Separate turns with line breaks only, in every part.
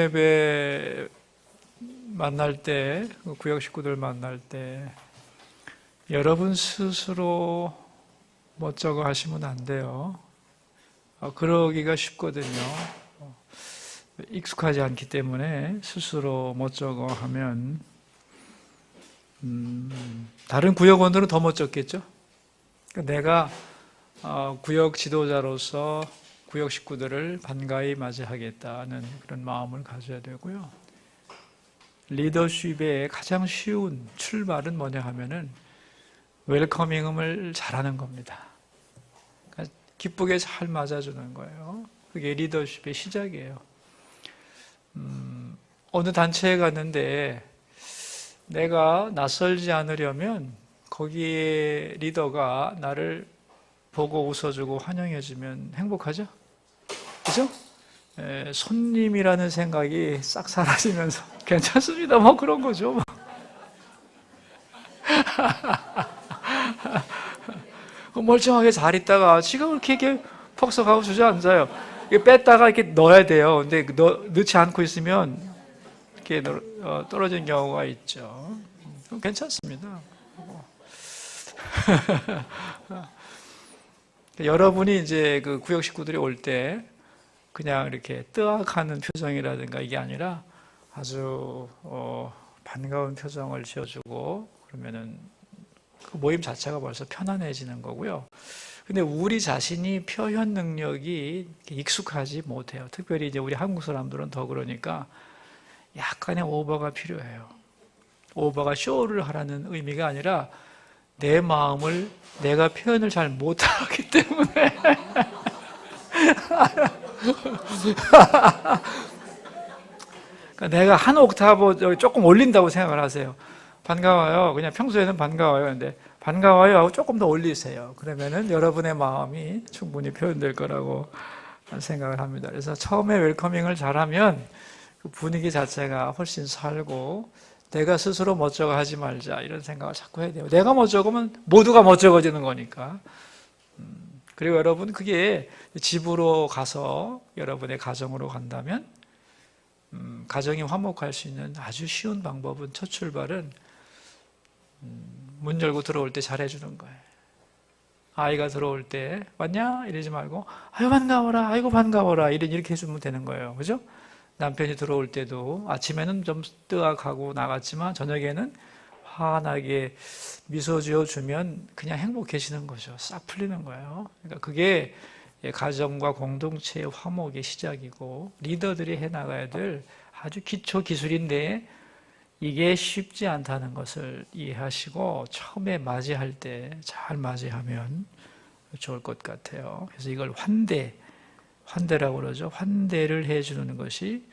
예배 만날 때, 구역 식구들 만날 때 여러분 스스로 멋쩍어 하시면 안 돼요. 그러기가 쉽거든요. 익숙하지 않기 때문에 스스로 멋쩍어 하면 다른 구역원들은 더 멋쩍겠죠. 내가 구역 지도자로서 구역 식구들을 반가이 맞이하겠다는 그런 마음을 가져야 되고요. 리더십의 가장 쉬운 출발은 뭐냐 하면은 웰커밍을 잘하는 겁니다. 그러니까 기쁘게 잘 맞아주는 거예요. 그게 리더십의 시작이에요. 어느 단체에 갔는데 내가 낯설지 않으려면 거기에 리더가 나를 보고 웃어주고 환영해주면 행복하죠? 그죠? 손님이라는 생각이 싹 사라지면서 괜찮습니다. 뭐 그런 거죠. 멀쩡하게 잘 있다가 지가 이렇게 퍽석하고 주저앉아요. 뺐다가 이렇게 넣어야 돼요. 근데 넣지 않고 있으면 이렇게 떨어지는 경우가 있죠. 괜찮습니다. 여러분이 이제 그 구역 식구들이 올 때 그냥 이렇게 뜨악하는 표정이라든가 이게 아니라 아주 반가운 표정을 지어주고 그러면은 그 모임 자체가 벌써 편안해지는 거고요. 근데 우리 자신이 표현 능력이 익숙하지 못해요. 특별히 이제 우리 한국 사람들은 더 그러니까 약간의 오버가 필요해요. 오버가 쇼를 하라는 의미가 아니라 내 마음을 내가 표현을 잘 못하기 때문에 그러니까 내가 한 옥타브 조금 올린다고 생각을 하세요. 반가워요. 그냥 평소에는 반가워요. 근데 반가워요 하고 조금 더 올리세요. 그러면은 여러분의 마음이 충분히 표현될 거라고 생각을 합니다. 그래서 처음에 웰커밍을 잘하면 그 분위기 자체가 훨씬 살고 내가 스스로 멋쩍어 하지 말자 이런 생각을 자꾸 해야 돼요. 내가 멋쩍으면 모두가 멋쩍어지는 거니까. 그리고 여러분 그게 집으로 가서 여러분의 가정으로 간다면 가정이 화목할 수 있는 아주 쉬운 방법은 첫 출발은 문 열고 들어올 때 잘해주는 거예요. 아이가 들어올 때 왔냐? 이러지 말고 아유 반가워라 아이고 반가워라 이렇게 해주면 되는 거예요. 그죠? 남편이 들어올 때도 아침에는 좀 뜨악하고 나갔지만 저녁에는 환하게 미소 지어주면 그냥 행복해지는 거죠. 싹 풀리는 거예요. 그러니까 그게 가정과 공동체의 화목의 시작이고 리더들이 해나가야 될 아주 기초 기술인데 이게 쉽지 않다는 것을 이해하시고 처음에 맞이할 때 잘 맞이하면 좋을 것 같아요. 그래서 이걸 환대라고 그러죠. 환대를 해주는 것이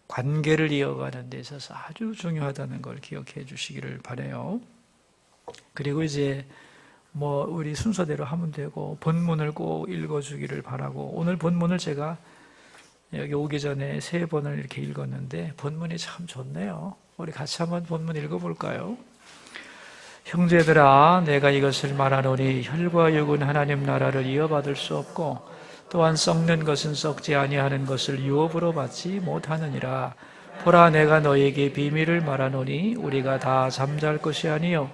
관계를 이어가는 데 있어서 아주 중요하다는 걸 기억해 주시기를 바라요. 그리고 이제 뭐 우리 순서대로 하면 되고 본문을 꼭 읽어주기를 바라고 오늘 본문을 제가 여기 오기 전에 3번을 이렇게 읽었는데 본문이 참 좋네요. 우리 같이 한번 본문 읽어볼까요? 형제들아 내가 이것을 말하노니 혈과 육은 하나님 나라를 이어받을 수 없고 또한 썩는 것은 썩지 아니하는 것을 유업으로 받지 못하느니라. 보라 내가 너에게 비밀을 말하노니 우리가 다 잠잘 것이 아니요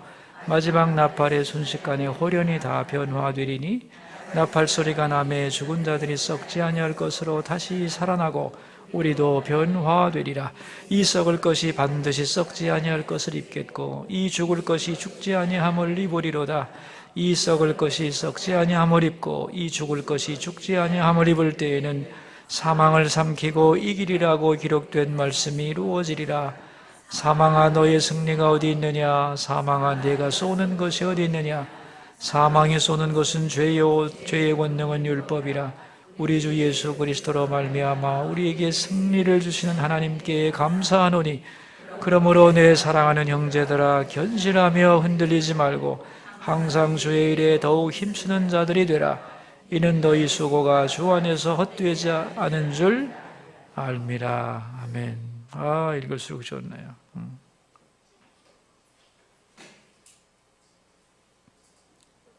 마지막 나팔의 순식간에 홀연히 다 변화되리니 나팔 소리가 나매 죽은 자들이 썩지 아니할 것으로 다시 살아나고 우리도 변화되리라. 이 썩을 것이 반드시 썩지 아니할 것을 입겠고 이 죽을 것이 죽지 아니함을 입으리로다. 이 썩을 것이 썩지 아니함을 입고 이 죽을 것이 죽지 아니함을 입을 때에는 사망을 삼키고 이기리라고 기록된 말씀이 이루어지리라. 사망아 너의 승리가 어디 있느냐? 사망아 네가 쏘는 것이 어디 있느냐? 사망이 쏘는 것은 죄요 죄의 권능은 율법이라. 우리 주 예수 그리스도로 말미암아 우리에게 승리를 주시는 하나님께 감사하노니 그러므로 내 사랑하는 형제들아 견실하며 흔들리지 말고 항상 주의 일에 더욱 힘쓰는 자들이 되라. 이는 너희 수고가 주 안에서 헛되지 않은 줄 알미라. 아멘. 읽을수록 좋네요.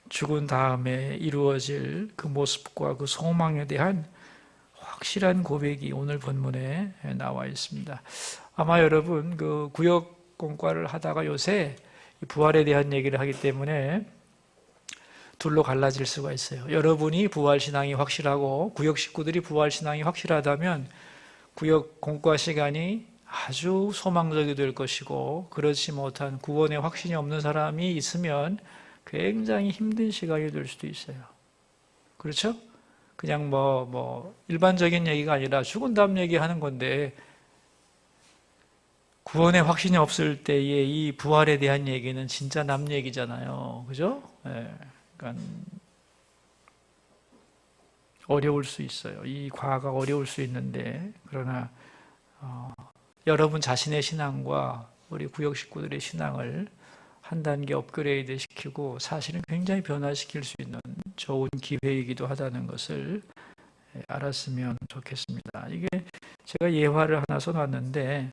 죽은 다음에 이루어질 그 모습과 그 소망에 대한 확실한 고백이 오늘 본문에 나와 있습니다. 아마 여러분 그 구역 공과를 하다가 요새 부활에 대한 얘기를 하기 때문에 둘로 갈라질 수가 있어요. 여러분이 부활신앙이 확실하고 구역 식구들이 부활신앙이 확실하다면 구역 공과 시간이 아주 소망적이 될 것이고, 그렇지 못한 구원의 확신이 없는 사람이 있으면 굉장히 힘든 시간이 될 수도 있어요. 그렇죠? 그냥 일반적인 얘기가 아니라 죽은 다음 얘기하는 건데, 구원의 확신이 없을 때에 이 부활에 대한 얘기는 진짜 남 얘기잖아요. 그죠? 그러니까 어려울 수 있어요. 이 과가 어려울 수 있는데, 그러나 여러분 자신의 신앙과 우리 구역 식구들의 신앙을 한 단계 업그레이드 시키고 사실은 굉장히 변화시킬 수 있는 좋은 기회이기도 하다는 것을 알았으면 좋겠습니다. 이게 제가 예화를 하나 써놨는데,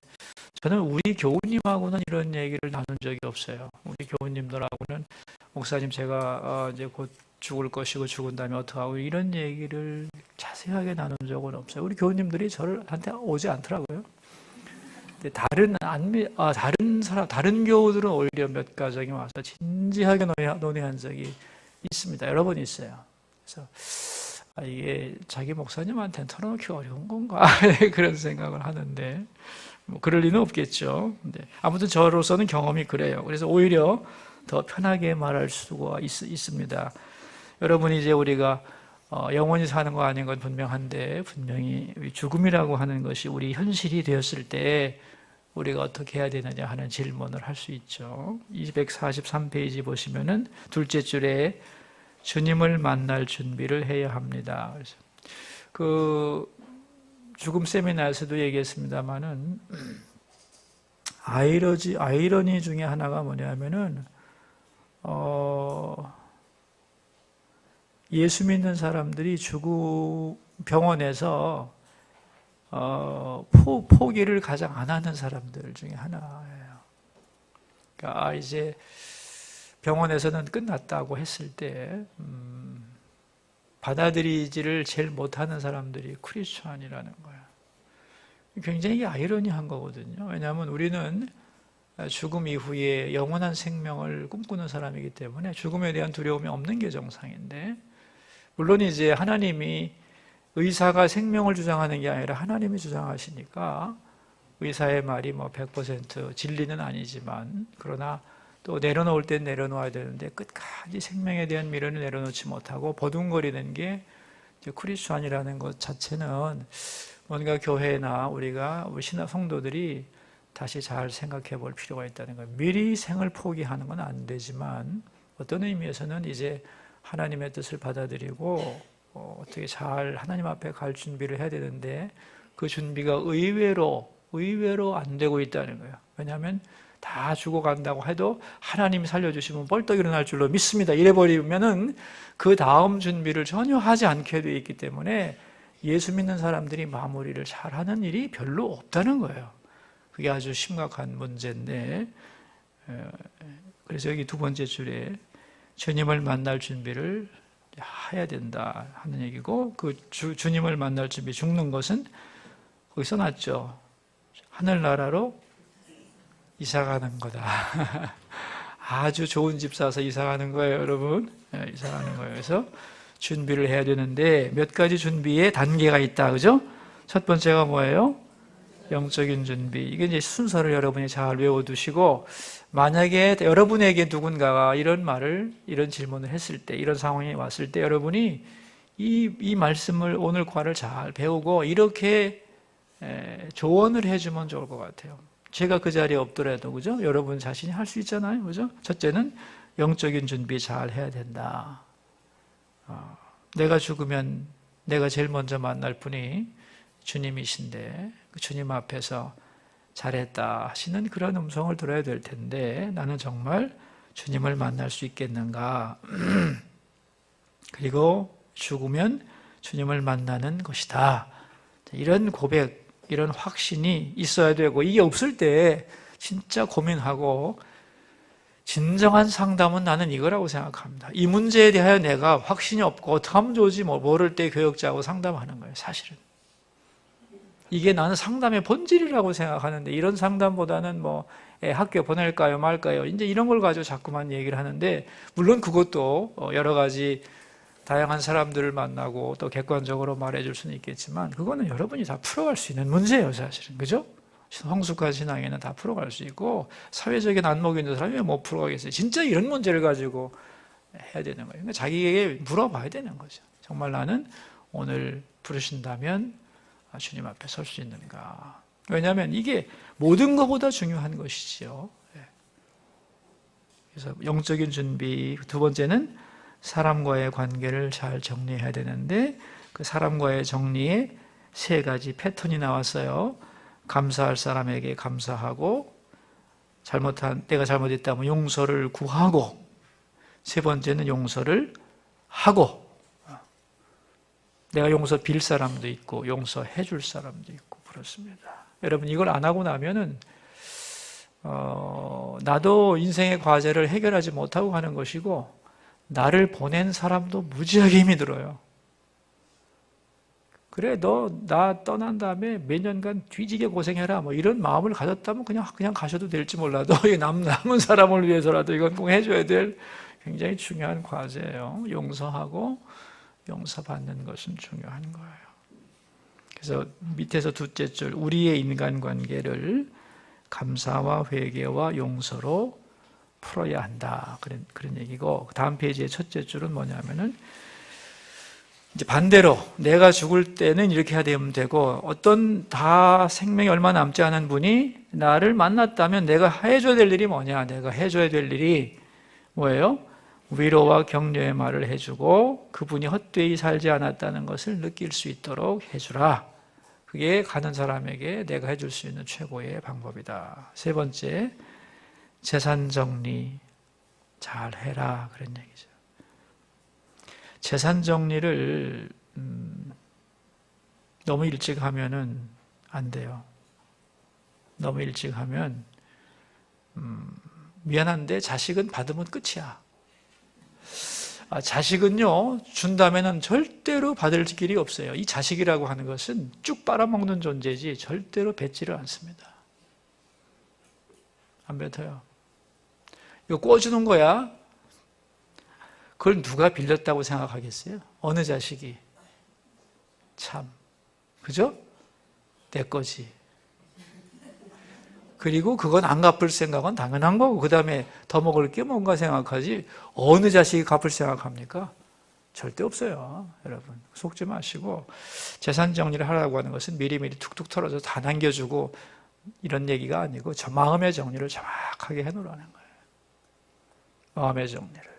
저는 우리 교우님하고는 이런 얘기를 나눈 적이 없어요. 우리 교우님들하고는 목사님 제가 이제 곧 죽을 것이고 죽은 다음에 어떡하고 이런 얘기를 자세하게 나눈 적은 없어요. 우리 교우님들이 저한테 오지 않더라고요. 근데 다른 교우들은 오히려 몇 가정이 와서 진지하게 논의한 적이 있습니다. 여러 번 있어요. 그래서 이게 자기 목사님한테는 털어놓기 어려운 건가 그런 생각을 하는데, 그럴 리는 없겠죠. 근데 아무튼 저로서는 경험이 그래요. 그래서 오히려 더 편하게 말할 수가 있습니다. 여러분이 이제 우리가 영원히 사는 거 아닌 건 분명한데, 분명히 죽음이라고 하는 것이 우리 현실이 되었을 때 우리가 어떻게 해야 되느냐 하는 질문을 할 수 있죠. 243페이지 보시면은 둘째 줄에 주님을 만날 준비를 해야 합니다. 그래서 그 죽음 세미나에서도 얘기했습니다만은 아이러니 중에 하나가 뭐냐면은 예수 믿는 사람들이 병원에서 포기를 가장 안 하는 사람들 중에 하나예요. 그러니까 이제 병원에서는 끝났다고 했을 때 받아들이지를 제일 못하는 사람들이 크리스천이라는 거예요. 굉장히 아이러니한 거거든요. 왜냐하면 우리는 죽음 이후에 영원한 생명을 꿈꾸는 사람이기 때문에 죽음에 대한 두려움이 없는 게 정상인데, 물론 이제 하나님이 의사가 생명을 주장하는 게 아니라 하나님이 주장하시니까 의사의 말이 100% 진리는 아니지만, 그러나 또 내려놓을 땐 내려놓아야 되는데 끝까지 생명에 대한 미련을 내려놓지 못하고 버둥거리는 게 크리스천이라는 것 자체는 뭔가 교회나 우리 신앙 성도들이 다시 잘 생각해 볼 필요가 있다는 거예요. 미리 생을 포기하는 건 안 되지만 어떤 의미에서는 이제 하나님의 뜻을 받아들이고 어떻게 잘 하나님 앞에 갈 준비를 해야 되는데, 그 준비가 의외로 안 되고 있다는 거예요. 왜냐하면 다 죽어간다고 해도 하나님이 살려주시면 벌떡 일어날 줄로 믿습니다. 이래버리면은 그 다음 준비를 전혀 하지 않게 돼 있기 때문에 예수 믿는 사람들이 마무리를 잘하는 일이 별로 없다는 거예요. 그게 아주 심각한 문제인데, 그래서 여기 두 번째 줄에 주님을 만날 준비를 해야 된다 하는 얘기고, 그 주님을 만날 준비, 죽는 것은 거기 써놨죠. 하늘나라로 이사가는 거다. 아주 좋은 집 사서 이사가는 거예요, 여러분. 이사가는 거예요. 그래서 준비를 해야 되는데 몇 가지 준비에 단계가 있다, 그죠? 첫 번째가 뭐예요? 영적인 준비. 이게 이제 순서를 여러분이 잘 외워두시고, 만약에 여러분에게 누군가가 이런 질문을 했을 때, 이런 상황이 왔을 때 여러분이 이 말씀을, 오늘 과를 잘 배우고 이렇게 조언을 해주면 좋을 것 같아요. 제가 그 자리에 없더라도, 그죠? 여러분 자신이 할 수 있잖아요, 그죠? 첫째는 영적인 준비 잘 해야 된다. 내가 죽으면 내가 제일 먼저 만날 분이 주님이신데, 그 주님 앞에서 잘했다 하시는 그런 음성을 들어야 될 텐데, 나는 정말 주님을 만날 수 있겠는가? 그리고 죽으면 주님을 만나는 것이다. 이런 고백, 이런 확신이 있어야 되고, 이게 없을 때 진짜 고민하고, 진정한 상담은 나는 이거라고 생각합니다. 이 문제에 대하여 내가 확신이 없고 어떻게 하면 좋을지 모를 때 교역자하고 상담하는 거예요, 사실은. 이게 나는 상담의 본질이라고 생각하는데, 이런 상담보다는 뭐 학교 보낼까요 말까요 이제 이런 걸 가지고 자꾸만 얘기를 하는데, 물론 그것도 여러 가지 다양한 사람들을 만나고 또 객관적으로 말해줄 수는 있겠지만, 그거는 여러분이 다 풀어갈 수 있는 문제예요, 사실은. 그죠? 성숙한 신앙에는 다 풀어갈 수 있고, 사회적인 안목이 있는 사람이 못 풀어가겠어요. 진짜 이런 문제를 가지고 해야 되는 거예요. 그러니까 자기에게 물어봐야 되는 거죠. 정말 나는 오늘 부르신다면 주님 앞에 설 수 있는가? 왜냐하면 이게 모든 것보다 중요한 것이지요. 그래서 영적인 준비, 두 번째는 사람과의 관계를 잘 정리해야 되는데, 그 사람과의 정리에 세 가지 패턴이 나왔어요. 감사할 사람에게 감사하고, 내가 잘못했다면 용서를 구하고, 세 번째는 용서를 하고, 내가 용서 빌 사람도 있고 용서해 줄 사람도 있고 그렇습니다. 여러분, 이걸 안 하고 나면은 나도 인생의 과제를 해결하지 못하고 가는 것이고, 나를 보낸 사람도 무지하게 힘이 들어요. 그래, 너 나 떠난 다음에 몇 년간 뒤지게 고생해라, 뭐 이런 마음을 가졌다면 그냥 가셔도 될지 몰라도 남은 사람을 위해서라도 이건 꼭 해줘야 될 굉장히 중요한 과제예요. 용서하고 용서받는 것은 중요한 거예요. 그래서 밑에서 둘째 줄, 우리의 인간관계를 감사와 회개와 용서로 풀어야 한다, 그런 얘기고, 다음 페이지의 첫째 줄은 뭐냐면은, 이제 반대로 내가 죽을 때는 이렇게 해야 되고, 어떤 다 생명이 얼마 남지 않은 분이 나를 만났다면 내가 해줘야 될 일이 뭐냐? 내가 해줘야 될 일이 뭐예요? 위로와 격려의 말을 해주고 그분이 헛되이 살지 않았다는 것을 느낄 수 있도록 해주라. 그게 가는 사람에게 내가 해줄 수 있는 최고의 방법이다. 세 번째, 재산 정리 잘 해라, 그런 얘기죠. 재산 정리를 너무 일찍 하면은 안 돼요. 너무 일찍 하면 미안한데 자식은 받으면 끝이야. 자식은요, 준다면은 절대로 받을 길이 없어요. 이 자식이라고 하는 것은 쭉 빨아먹는 존재지 절대로 뱉지를 않습니다. 안 뱉어요. 이거 꿔주는 거야. 그걸 누가 빌렸다고 생각하겠어요? 어느 자식이? 참, 그죠? 내 거지. 그리고 그건 안 갚을 생각은 당연한 거고, 그 다음에 더 먹을 게 뭔가 생각하지, 어느 자식이 갚을 생각합니까? 절대 없어요. 여러분, 속지 마시고, 재산 정리를 하라고 하는 것은 미리미리 툭툭 털어서 다 남겨주고 이런 얘기가 아니고, 저 마음의 정리를 정확하게 해놓으라는 거예요. 마음의 정리를.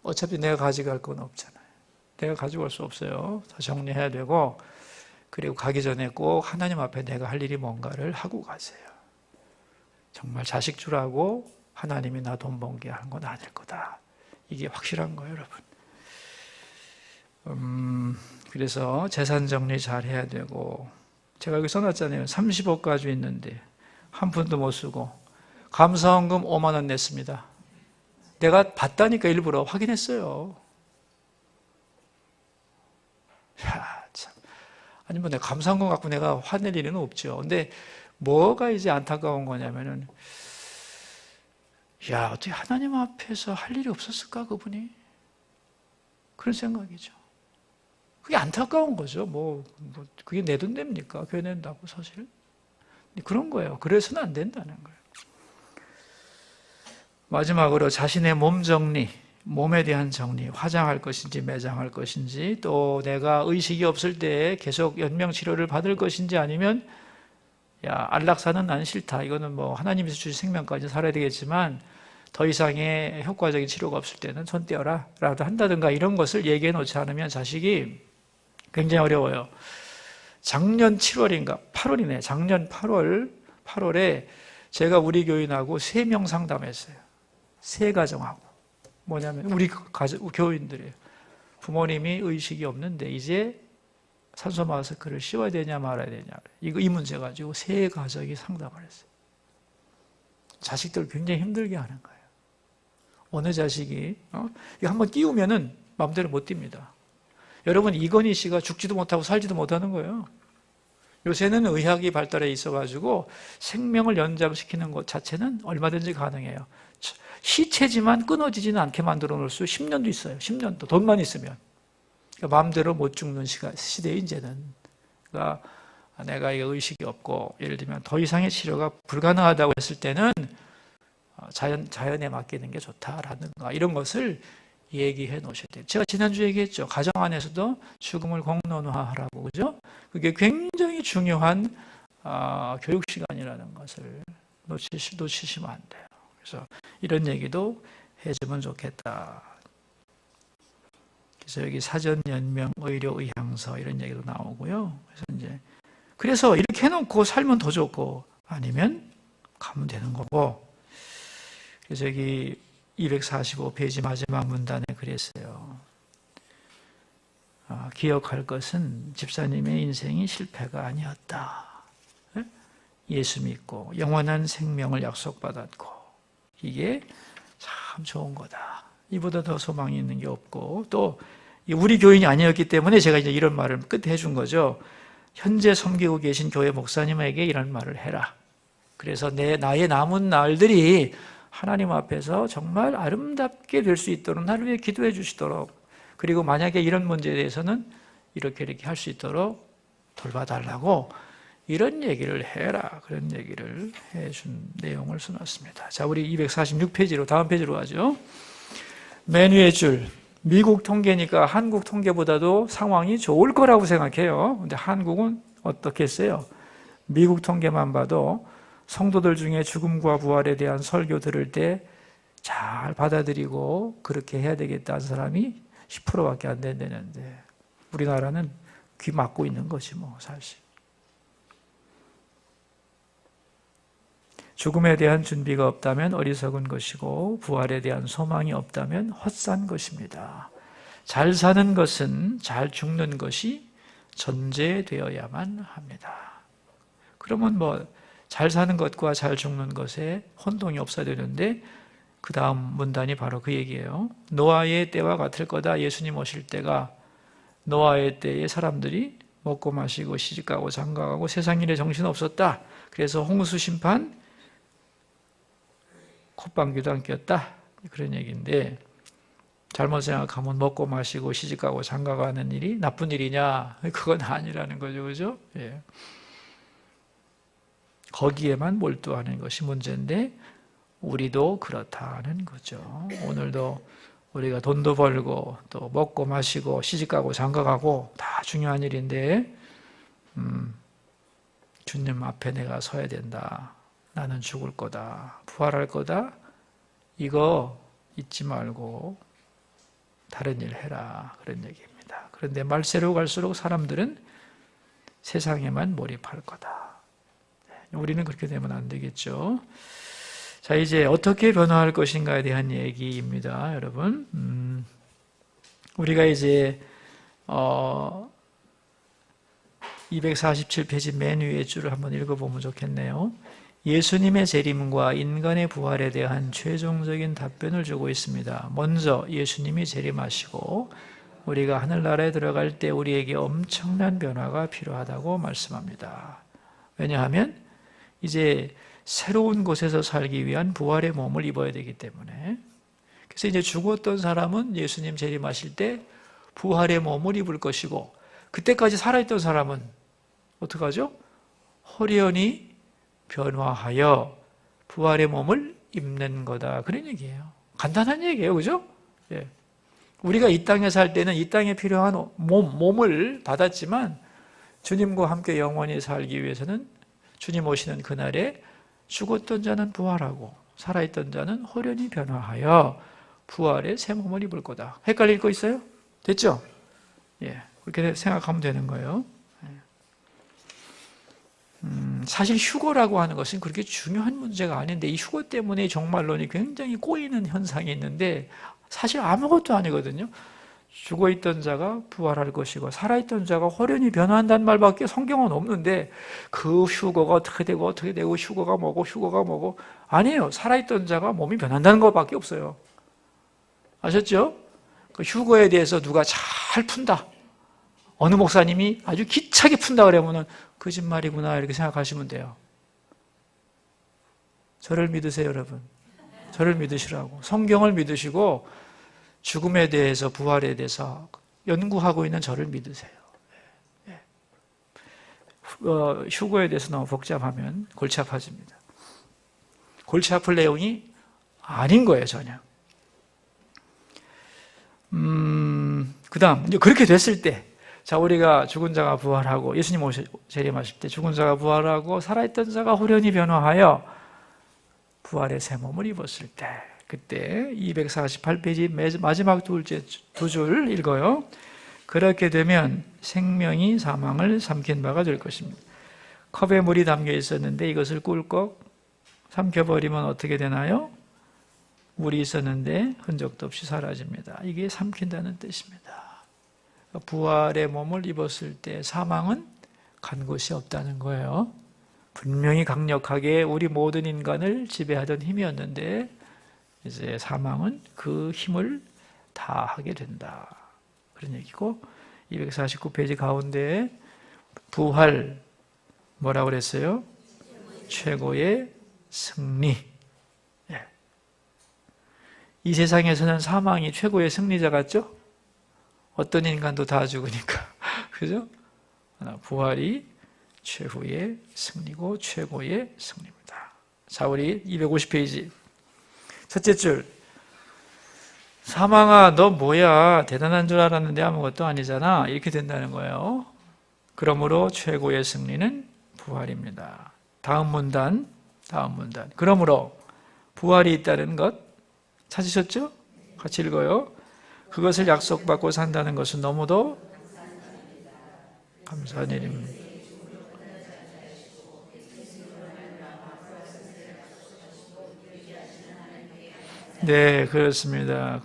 어차피 내가 가져갈 건 없잖아요. 내가 가져갈 수 없어요. 다 정리해야 되고, 그리고 가기 전에 꼭 하나님 앞에 내가 할 일이 뭔가를 하고 가세요. 정말 자식 주라고 하나님이 나 돈 번게 한 건 아닐 거다. 이게 확실한 거예요, 여러분. 그래서 재산 정리 잘 해야 되고, 제가 여기 써놨잖아요. 30억 가지고 있는데 한 푼도 못 쓰고 감사원금 5만 원 냈습니다. 내가 받다니까 일부러 확인했어요. 야, 참. 아니, 뭐, 내가 감사원금 갖고 내가 화낼 일은 없죠. 근데 뭐가 이제 안타까운 거냐면은, 야, 어떻게 하나님 앞에서 할 일이 없었을까, 그분이? 그런 생각이죠. 그게 안타까운 거죠. 그게 내 돈 됩니까? 교회 낸다고, 사실. 그런 거예요. 그래서는 안 된다는 거예요. 마지막으로 자신의 몸 정리, 몸에 대한 정리, 화장할 것인지 매장할 것인지, 또 내가 의식이 없을 때 계속 연명치료를 받을 것인지, 아니면 야, 안락사는 난 싫다, 이거는 뭐 하나님께서 주신 생명까지 살아야 되겠지만 더 이상의 효과적인 치료가 없을 때는 손 떼어라 라도 한다든가, 이런 것을 얘기해 놓지 않으면 자식이 굉장히 어려워요. 작년 7월인가 8월이네. 작년 8월에 제가 우리 교인하고 3명 상담했어요. 3가정하고. 뭐냐면 우리 교인들이에요. 부모님이 의식이 없는데 이제 산소 마스크를 씌워야 되냐 말아야 되냐, 이 문제 가지고 3가정이 상담을 했어요. 자식들 굉장히 힘들게 하는 거예요. 어느 자식이 이거 한번 띄우면은 마음대로 못 띱니다. 여러분, 이건희 씨가 죽지도 못하고 살지도 못하는 거예요. 요새는 의학이 발달해 있어가지고 생명을 연장시키는 것 자체는 얼마든지 가능해요. 시체지만 끊어지지는 않게 만들어 놓을 수 10년도 있어요. 10년도. 돈만 있으면. 그러니까 마음대로 못 죽는 시대에 이제는. 그러니까 내가 의식이 없고 예를 들면 더 이상의 치료가 불가능하다고 했을 때는 자연에 맡기는 게 좋다라든가 이런 것을 얘기해 놓으셔야 돼요. 제가 지난주에 얘기했죠. 가정 안에서도 죽음을 공론화하라고, 그죠? 그게 굉장히 중요한 교육 시간이라는 것을 놓치시면 안 돼요. 그래서 이런 얘기도 해주면 좋겠다. 그래서 여기 사전 연명, 의료 의향서 이런 얘기도 나오고요. 그래서 이렇게 해놓고 살면 더 좋고 아니면 가면 되는 거고. 그래서 여기 245페이지 마지막 문단에 그랬어요. 기억할 것은 집사님의 인생이 실패가 아니었다. 예수 믿고 영원한 생명을 약속받았고 이게 참 좋은 거다. 이보다 더 소망이 있는 게 없고, 또 우리 교인이 아니었기 때문에 제가 이제 이런 말을 끝에 해준 거죠. 현재 섬기고 계신 교회 목사님에게 이런 말을 해라. 그래서 나의 남은 날들이 하나님 앞에서 정말 아름답게 될 수 있도록 나를 위해 기도해 주시도록, 그리고 만약에 이런 문제에 대해서는 이렇게 할 수 있도록 돌봐달라고 이런 얘기를 해라. 그런 얘기를 해준 내용을 써놨습니다. 자, 우리 246페이지로 다음 페이지로 가죠. 맨 위에 줄, 미국 통계니까 한국 통계보다도 상황이 좋을 거라고 생각해요. 근데 한국은 어떻겠어요? 미국 통계만 봐도 성도들 중에 죽음과 부활에 대한 설교 들을 때 잘 받아들이고 그렇게 해야 되겠다는 사람이 10%밖에 안 된다는데, 우리나라는 귀 막고 있는 거지 뭐 사실. 죽음에 대한 준비가 없다면 어리석은 것이고 부활에 대한 소망이 없다면 헛산 것입니다. 잘 사는 것은 잘 죽는 것이 전제되어야만 합니다. 그러면 잘 사는 것과 잘 죽는 것에 혼동이 없어야 되는데, 그 다음 문단이 바로 그 얘기예요. 노아의 때와 같을 거다. 예수님 오실 때가 노아의 때에 사람들이 먹고 마시고 시집가고 장가가고 세상 일에 정신없었다. 그래서 홍수 심판 콧방귀도 안 꼈다. 그런 얘기인데, 잘못 생각하면 먹고 마시고 시집가고 장가가는 일이 나쁜 일이냐? 그건 아니라는 거죠. 그죠? 예. 거기에만 몰두하는 것이 문제인데 우리도 그렇다는 거죠. 오늘도 우리가 돈도 벌고 또 먹고 마시고 시집가고 장가가고 다 중요한 일인데 주님 앞에 내가 서야 된다. 나는 죽을 거다. 부활할 거다. 이거 잊지 말고 다른 일 해라. 그런 얘기입니다. 그런데 말세로 갈수록 사람들은 세상에만 몰입할 거다. 우리는 그렇게 되면 안 되겠죠. 자, 이제 어떻게 변화할 것인가에 대한 얘기입니다, 여러분. 우리가 이제 247페이지 맨 위에 줄을 한번 읽어보면 좋겠네요. 예수님의 재림과 인간의 부활에 대한 최종적인 답변을 주고 있습니다. 먼저 예수님이 재림하시고 우리가 하늘나라에 들어갈 때 우리에게 엄청난 변화가 필요하다고 말씀합니다. 왜냐하면 이제 새로운 곳에서 살기 위한 부활의 몸을 입어야 되기 때문에. 그래서 이제 죽었던 사람은 예수님 재림하실 때 부활의 몸을 입을 것이고, 그때까지 살아있던 사람은 어떡하죠? 호련히 변화하여 부활의 몸을 입는 거다. 그런 얘기예요. 간단한 얘기예요. 그죠? 예. 우리가 이 땅에 살 때는 이 땅에 필요한 몸을 받았지만 주님과 함께 영원히 살기 위해서는 주님 오시는 그날에 죽었던 자는 부활하고 살아있던 자는 호련히 변화하여 부활의 새 몸을 입을 거다. 헷갈릴 거 있어요? 됐죠? 예, 그렇게 생각하면 되는 거예요. 사실 휴거라고 하는 것은 그렇게 중요한 문제가 아닌데, 이 휴거 때문에 종말론이 굉장히 꼬이는 현상이 있는데 사실 아무것도 아니거든요. 죽어있던 자가 부활할 것이고 살아있던 자가 호련히 변화한다는 말밖에 성경은 없는데, 그 휴거가 어떻게 되고 휴거가 뭐고 아니에요. 살아있던 자가 몸이 변한다는 것밖에 없어요. 아셨죠? 그 휴거에 대해서 누가 잘 푼다. 어느 목사님이 아주 기차게 푼다 그러면은 거짓말이구나 이렇게 생각하시면 돼요. 저를 믿으세요, 여러분. 저를 믿으시라고. 성경을 믿으시고 죽음에 대해서, 부활에 대해서 연구하고 있는 저를 믿으세요. 휴거에 대해서 너무 복잡하면 골치 아파집니다. 골치 아플 내용이 아닌 거예요, 전혀. 그 다음, 이제 그렇게 됐을 때, 자, 우리가 죽은 자가 부활하고, 예수님 재림하실 때 죽은 자가 부활하고, 살아있던 자가 호련히 변화하여 부활의 새 몸을 입었을 때, 그때 248페이지 마지막 두 줄 읽어요. 그렇게 되면 생명이 사망을 삼킨 바가 될 것입니다. 컵에 물이 담겨 있었는데 이것을 꿀꺽 삼켜버리면 어떻게 되나요? 물이 있었는데 흔적도 없이 사라집니다. 이게 삼킨다는 뜻입니다. 부활의 몸을 입었을 때 사망은 간 곳이 없다는 거예요. 분명히 강력하게 우리 모든 인간을 지배하던 힘이었는데 이제 사망은 그 힘을 다 하게 된다. 그런 얘기고, 249페이지 가운데 부활 뭐라고 그랬어요? 최고의 승리. 예. 이 세상에서는 사망이 최고의 승리자 같죠? 어떤 인간도 다 죽으니까. 그죠? 부활이 최후의 승리고 최고의 승리입니다. 자, 우리 250페이지 첫째 줄. 사망아, 너 뭐야? 대단한 줄 알았는데 아무것도 아니잖아. 이렇게 된다는 거예요. 그러므로 최고의 승리는 부활입니다. 다음 문단. 그러므로 부활이 있다는 것 찾으셨죠? 같이 읽어요. 그것을 약속받고 산다는 것은 너무도 감사한 일입니다. 네, 그렇습니다.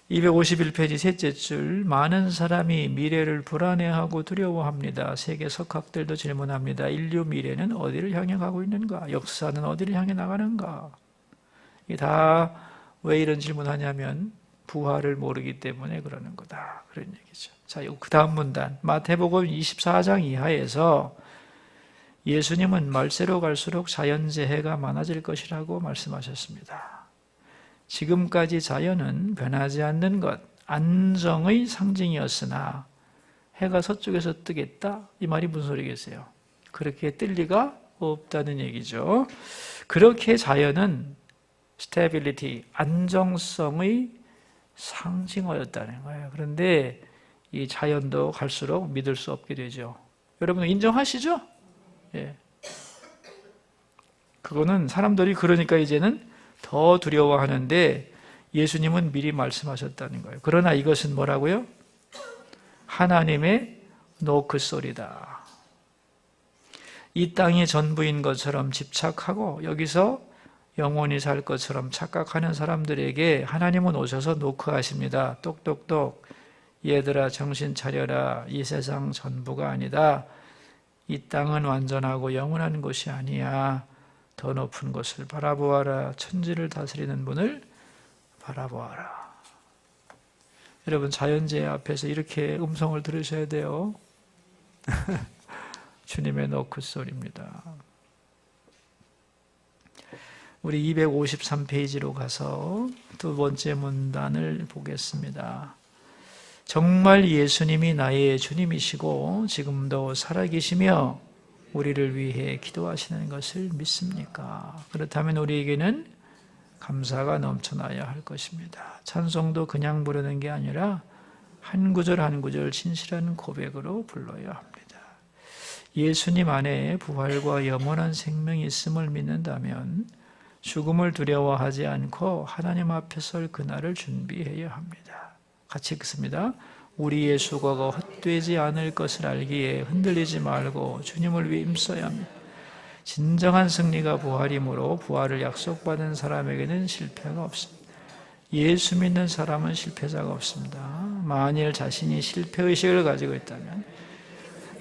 251페이지 셋째 줄. 많은 사람이 미래를 불안해하고 두려워합니다. 세계 석학들도 질문합니다. 인류 미래는 어디를 향해 가고 있는가? 역사는 어디를 향해 나가는가? 이게 다 왜 이런 질문하냐면 부활을 모르기 때문에 그러는 거다. 그런 얘기죠. 자, 그 다음 문단. 마태복음 24장 이하에서 예수님은 말세로 갈수록 자연재해가 많아질 것이라고 말씀하셨습니다. 지금까지 자연은 변하지 않는 것, 안정의 상징이었으나 해가 서쪽에서 뜨겠다? 이 말이 무슨 소리겠어요? 그렇게 뜰 리가 없다는 얘기죠. 그렇게 자연은 스테빌리티, 안정성의 상징어였다는 거예요. 그런데 이 자연도 갈수록 믿을 수 없게 되죠. 여러분 인정하시죠? 예. 그거는 사람들이 그러니까 이제는 더 두려워하는데 예수님은 미리 말씀하셨다는 거예요. 그러나 이것은 뭐라고요? 하나님의 노크소리다. 이 땅이 전부인 것처럼 집착하고 여기서 영원히 살 것처럼 착각하는 사람들에게 하나님은 오셔서 노크하십니다. 똑똑똑, 얘들아 정신 차려라. 이 세상 전부가 아니다. 이 땅은 완전하고 영원한 곳이 아니야. 더 높은 곳을 바라보아라. 천지를 다스리는 분을 바라보아라. 여러분 자연재해 앞에서 이렇게 음성을 들으셔야 돼요. 주님의 노크소리입니다. 우리 253페이지로 가서 두 번째 문단을 보겠습니다. 정말 예수님이 나의 주님이시고 지금도 살아계시며 우리를 위해 기도하시는 것을 믿습니까? 그렇다면 우리에게는 감사가 넘쳐나야 할 것입니다. 찬송도 그냥 부르는 게 아니라 한 구절 한 구절 진실한 고백으로 불러야 합니다. 예수님 안에 부활과 영원한 생명이 있음을 믿는다면 죽음을 두려워하지 않고 하나님 앞에 설 그날을 준비해야 합니다. 같이 읽습니다. 우리의 수고가 헛되지 않을 것을 알기에 흔들리지 말고 주님을 위해 힘써야 합니다. 진정한 승리가 부활이므로 부활을 약속받은 사람에게는 실패가 없습니다. 예수 믿는 사람은 실패자가 없습니다. 만일 자신이 실패의식을 가지고 있다면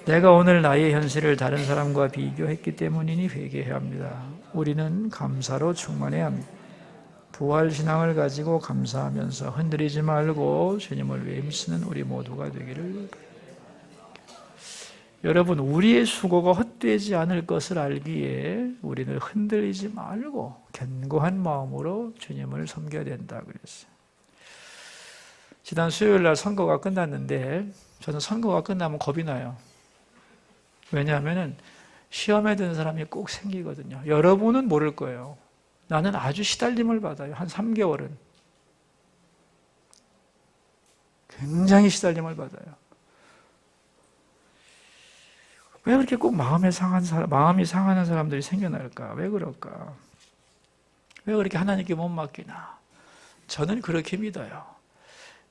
내가 오늘 나의 현실을 다른 사람과 비교했기 때문이니 회개해야 합니다. 우리는 감사로 충만해야 합니다. 부활신앙을 가지고 감사하면서 흔들리지 말고 주님을 위해 힘쓰는 우리 모두가 되기를. 여러분, 우리의 수고가 헛되지 않을 것을 알기에 우리는 흔들리지 말고 견고한 마음으로 주님을 섬겨야 된다 그랬어요. 지난 수요일 날 선거가 끝났는데 저는 선거가 끝나면 겁이 나요. 왜냐하면 시험에 든 사람이 꼭 생기거든요. 여러분은 모를 거예요. 나는 아주 시달림을 받아요. 한 3개월은. 굉장히 시달림을 받아요. 왜 그렇게 꼭 마음이 상하는 사람들이 생겨날까? 왜 그럴까? 왜 그렇게 하나님께 못 맡기나? 저는 그렇게 믿어요.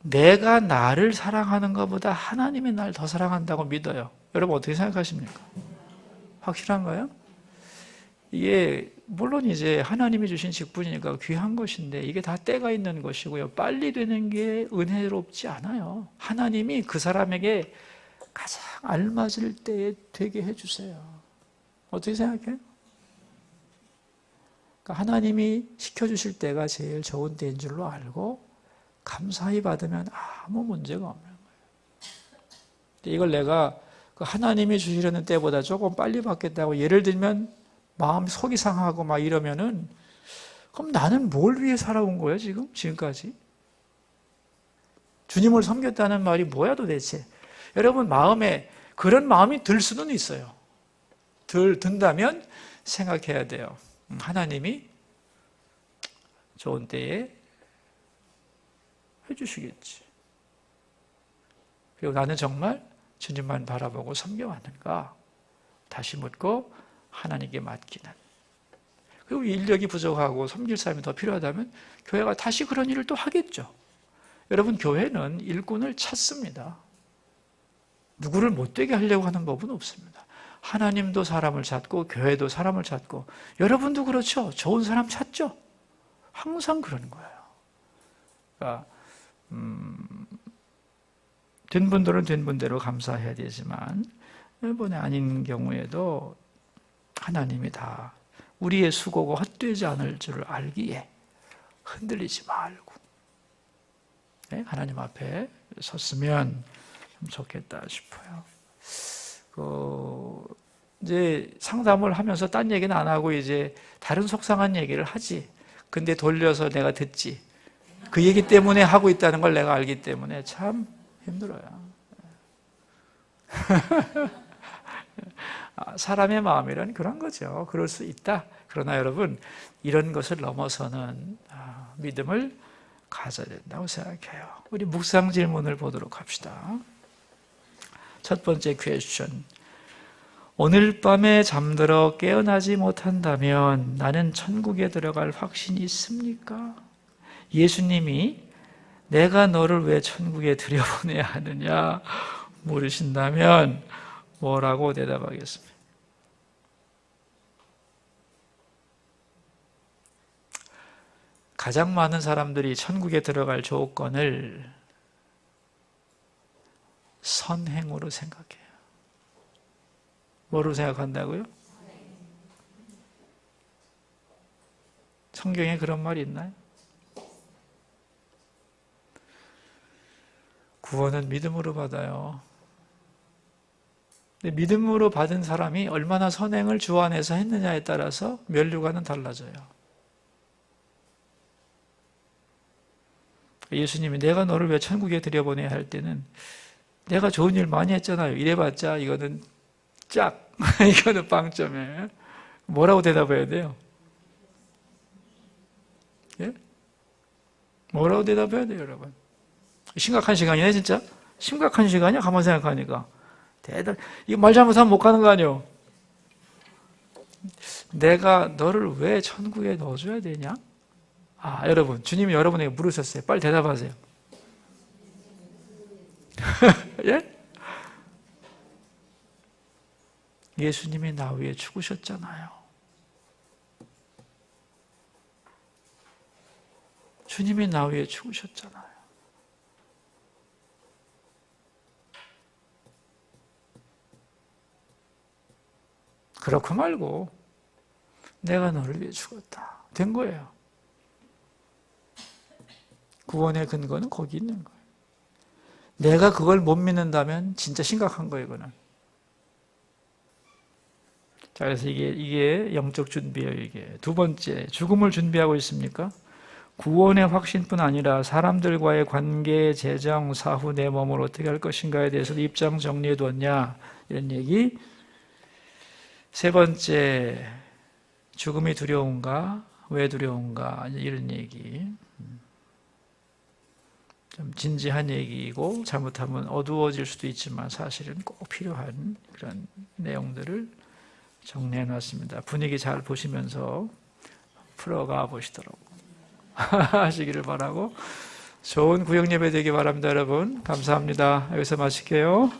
내가 나를 사랑하는 것보다 하나님이 나를 더 사랑한다고 믿어요. 여러분 어떻게 생각하십니까? 확실한가요? 이게 물론 이제 하나님이 주신 직분이니까 귀한 것인데 이게 다 때가 있는 것이고요. 빨리 되는 게 은혜롭지 않아요. 하나님이 그 사람에게 가장 알맞을 때에 되게 해주세요. 어떻게 생각해요? 그러니까 하나님이 시켜주실 때가 제일 좋은 때인 줄로 알고 감사히 받으면 아무 문제가 없는 거예요. 이걸 내가 하나님이 주시려는 때보다 조금 빨리 받겠다고 예를 들면 마음 속이 상하고 막 이러면은 그럼 나는 뭘 위해 살아온 거예요 지금까지? 주님을 섬겼다는 말이 뭐야 도대체? 여러분 마음에 그런 마음이 들 수는 있어요. 든다면 생각해야 돼요. 하나님이 좋은 때에 해주시겠지. 그리고 나는 정말 주님만 바라보고 섬겨왔는가? 다시 묻고 하나님께 맡기는. 그리고 인력이 부족하고 섬길 사람이 더 필요하다면 교회가 다시 그런 일을 또 하겠죠. 여러분 교회는 일꾼을 찾습니다. 누구를 못되게 하려고 하는 법은 없습니다. 하나님도 사람을 찾고 교회도 사람을 찾고 여러분도 그렇죠. 좋은 사람 찾죠. 항상 그러는 거예요. 그러니까 된 분들은 된 분대로 감사해야 되지만 이번에 아닌 경우에도 하나님이 다 우리의 수고가 헛되지 않을 줄을 알기에 흔들리지 말고 하나님 앞에 섰으면 좀 좋겠다 싶어요. 이제 상담을 하면서 딴 얘기는 안 하고 이제 다른 속상한 얘기를 하지. 근데 돌려서 내가 듣지. 그 얘기 때문에 하고 있다는 걸 내가 알기 때문에 참 힘들어요. 사람의 마음이란 그런 거죠. 그럴 수 있다. 그러나 여러분 이런 것을 넘어서는 믿음을 가져야 된다고 생각해요. 우리 묵상 질문을 보도록 합시다. 첫 번째 퀘스천. 오늘 밤에 잠들어 깨어나지 못한다면 나는 천국에 들어갈 확신이 있습니까? 예수님이 내가 너를 왜 천국에 들여보내야 하느냐 물으신다면 뭐라고 대답하겠습니까? 가장 많은 사람들이 천국에 들어갈 조건을 선행으로 생각해요. 뭐로 생각한다고요? 성경에 그런 말이 있나요? 구원은 믿음으로 받아요. 근데 믿음으로 받은 사람이 얼마나 선행을 주 안에서 했느냐에 따라서 면류관은 달라져요. 예수님이 내가 너를 왜 천국에 들여보내야 할 때는 내가 좋은 일 많이 했잖아요. 이래봤자 이거는 짝, 이거는 빵점이에요. 뭐라고 대답해야 돼요? 예? 뭐라고 대답해야 돼요, 여러분? 심각한 시간이네, 진짜. 심각한 시간이야, 가만 생각하니까. 이거 말 잘못하면 못 가는 거 아니에요? 내가 너를 왜 천국에 넣어줘야 되냐? 여러분, 주님이 여러분에게 물으셨어요. 빨리 대답하세요. 예? 예수님이 나 위해 죽으셨잖아요. 주님이 나 위해 죽으셨잖아요. 그렇고 말고 내가 너를 위해 죽었다. 된 거예요. 구원의 근거는 거기 있는 거예요. 내가 그걸 못 믿는다면 진짜 심각한 거예요, 이거는. 자, 그래서 이게 영적 준비예요, 이게. 두 번째, 죽음을 준비하고 있습니까? 구원의 확신뿐 아니라 사람들과의 관계, 재정, 사후 내 몸을 어떻게 할 것인가에 대해서도 입장 정리해 두었냐, 이런 얘기. 세 번째, 죽음이 두려운가? 왜 두려운가? 이런 얘기. 좀 진지한 얘기이고 잘못하면 어두워질 수도 있지만 사실은 꼭 필요한 그런 내용들을 정리해 놨습니다. 분위기 잘 보시면서 풀어가 보시도록 하시기를 바라고, 좋은 구역 예배 되기 바랍니다. 여러분 감사합니다. 여기서 마칠게요.